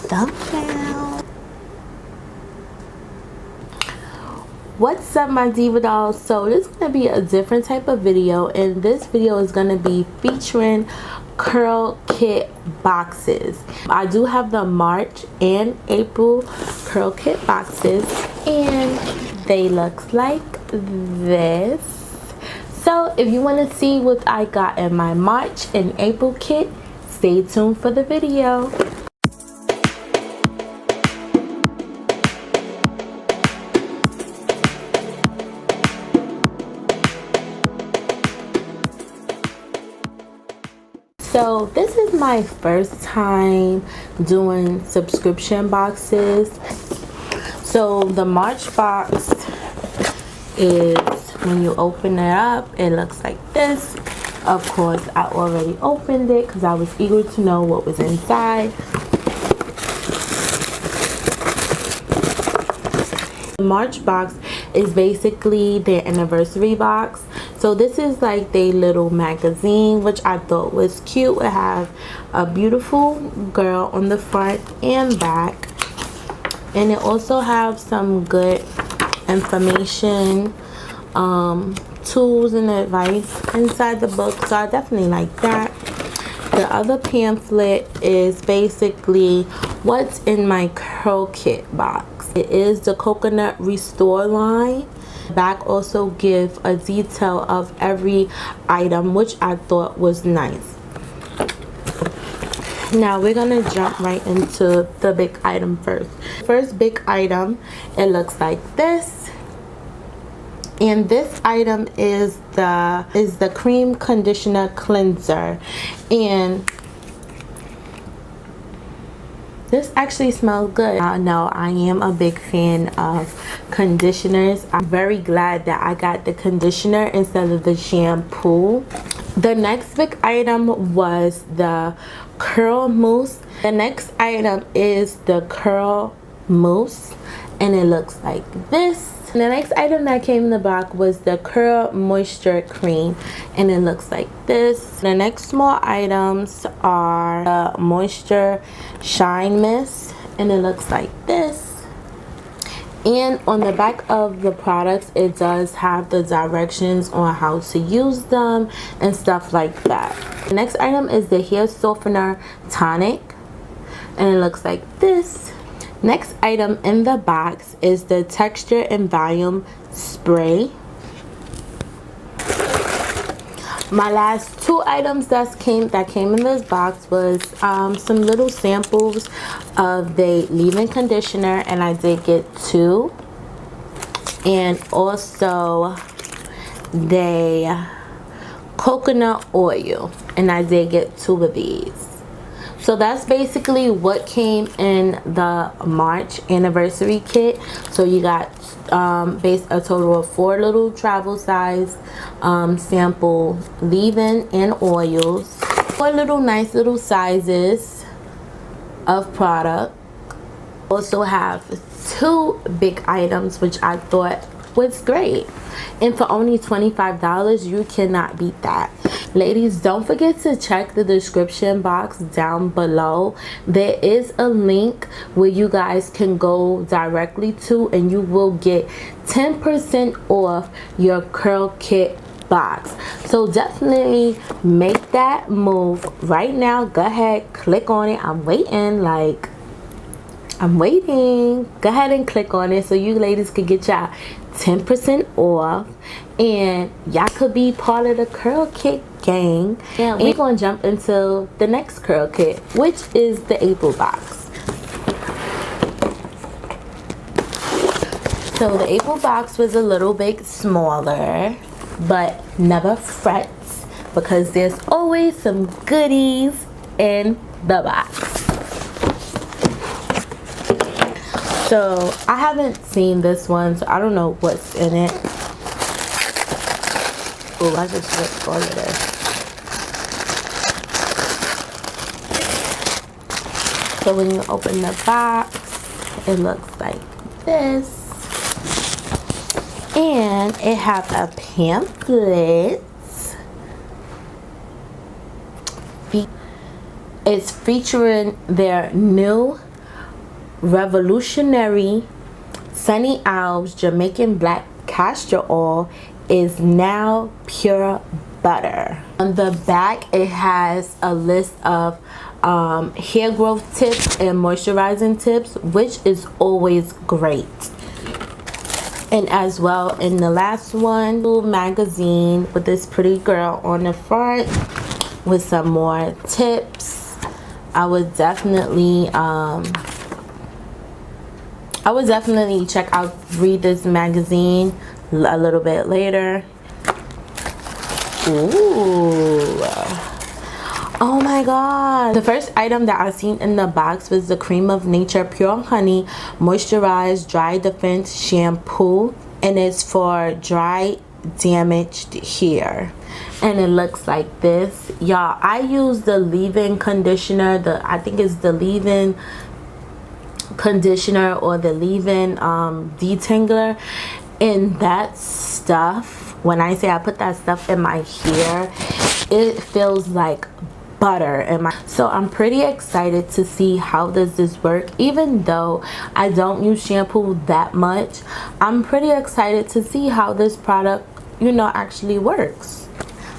thumbnail. What's up, my diva dolls? So this is going to be a different type of video, and this video is going to be featuring Curlkit boxes. I do have the March and April Curlkit boxes, and they look like this. So if you want to see what I got in my March and April kit, stay tuned for the video. So this is my first time doing subscription boxes. So the March box is, when you open it up, it looks like this. Of course, I already opened it because I was eager to know what was inside. The March box is basically their anniversary box. So this is like their little magazine, which I thought was cute. It has a beautiful girl on the front and back, and it also have some good information, tools and advice inside the book, so I definitely like that. The other pamphlet is basically what's in my Curlkit box. It is the Coconut Restore line. Back also give a detail of every item, which I thought was nice. Now we're gonna jump right into the big item first. First big item, it looks like this, and this item is the cream conditioner cleanser, and this actually smells good. I know I am a big fan of conditioners. I'm very glad that I got the conditioner instead of the shampoo. The next big item was the curl mousse. The next item is the curl mousse, and it looks like this. And the next item that came in the box was the curl moisture cream, and it looks like this. The next small items are the moisture shine mist, and it looks like this. And on the back of the products, it does have the directions on how to use them and stuff like that. The next item is the hair softener tonic, and it looks like this. Next item in the box is the texture and volume spray. My last two items that came in this box was some little samples of the leave-in conditioner, and I did get two, and also the coconut oil, and I did get two of these. So that's basically what came in the March anniversary kit. So you got a total of 4 little travel size sample leave-in and oils, 4 little nice little sizes of product. Also have 2 big items, which I thought was great, and for only $25, you cannot beat that. Ladies, don't forget to check the description box down below. There is a link where you guys can go directly to, and you will get 10% off your Curlkit box. So definitely make that move right now. Go ahead, click on it. I'm waiting. Go ahead and click on it so you ladies can get y'all 10% off, and y'all could be part of the Curlkit gang. And we're gonna jump into the next Curlkit, which is the April box. So the April box was a little bit smaller, but never fret, because there's always some goodies in the box. So I haven't seen this one, so I don't know what's in it. Oh, I just ripped all of this. So when you open the box, it looks like this. And it has a pamphlet. It's featuring their new Revolutionary Sunny Owls Jamaican Black Castor Oil is now pure butter. On the back, it has a list of hair growth tips and moisturizing tips, which is always great. And as well, in the last one, little magazine with this pretty girl on the front with some more tips. I would definitely read this magazine a little bit later. Ooh. Oh my god. The first item that I seen in the box was the Cream of Nature Pure Honey Moisturized Dry Defense Shampoo. And it's for dry, damaged hair. And it looks like this. Y'all, I use the leave-in conditioner. I think it's the leave-in conditioner or the leave-in detangler. And that stuff, when I say I put that stuff in my hair, it feels like butter in my. So I'm pretty excited to see how does this work. Even though I don't use shampoo that much, I'm pretty excited to see how this product, you know, actually works.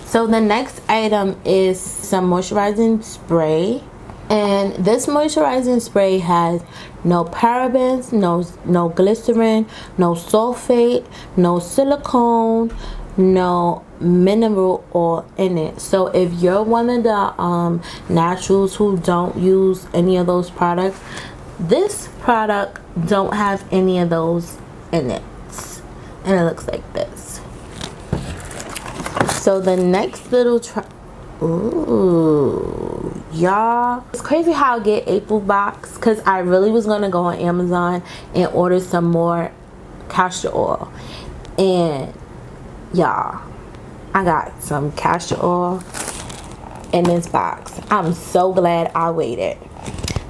So the next item is some moisturizing spray. And this moisturizing spray has no parabens, no glycerin, no sulfate, no silicone, no mineral oil in it. So if you're one of the naturals who don't use any of those products, this product don't have any of those in it. And it looks like this. So the next little ooh, y'all, it's crazy how I get April box, because I really was gonna go on Amazon and order some more castor oil. And y'all, I got some castor oil in this box. I'm so glad I waited.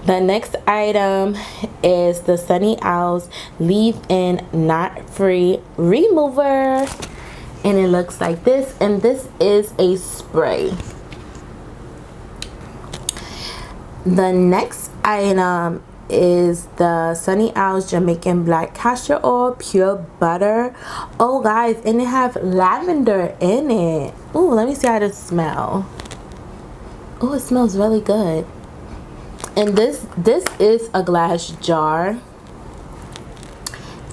The next item is the Sunny Owls Leave-In Knot Free Remover. And it looks like this. And this is a spray. The next item is the Sunny Owls Jamaican Black Castor Oil Pure Butter. Oh guys, and it have lavender in it. Ooh, let me see how this smells. Oh, it smells really good. And this is a glass jar.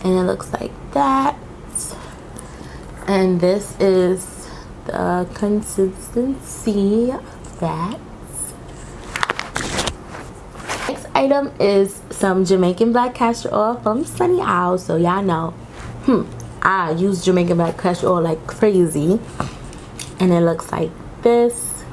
And it looks like that. And this is the consistency of that. Next item is some Jamaican Black Castor Oil from Sunny Owl. So y'all know, I use Jamaican Black Castor Oil like crazy. And it looks like this.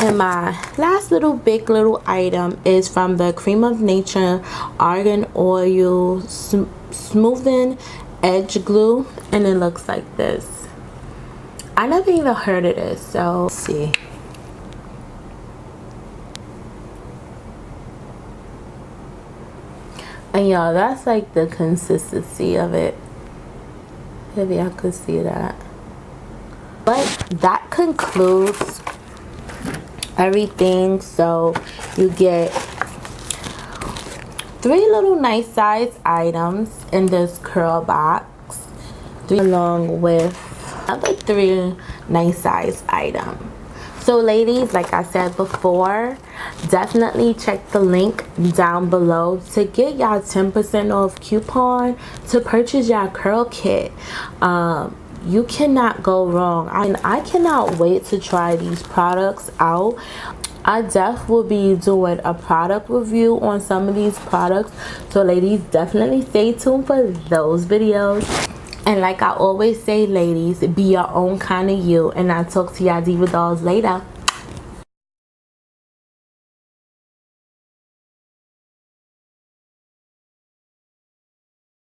And my last big little item is from the Cream of Nature Argan Oil Smoothing Edge Glue. And it looks like this. I never even heard of this, so let's see. And y'all, that's like the consistency of it. Maybe I could see that. But that concludes everything. So you get 3 little nice size items in this curl box, along with other 3 nice size items. So ladies, like I said before, definitely check the link down below to get y'all 10% off coupon to purchase y'all curl kit. You cannot go wrong. I cannot wait to try these products out. I definitely will be doing a product review on some of these products. So ladies, definitely stay tuned for those videos. And like I always say, ladies, be your own kind of you. And I'll talk to y'all diva dolls later.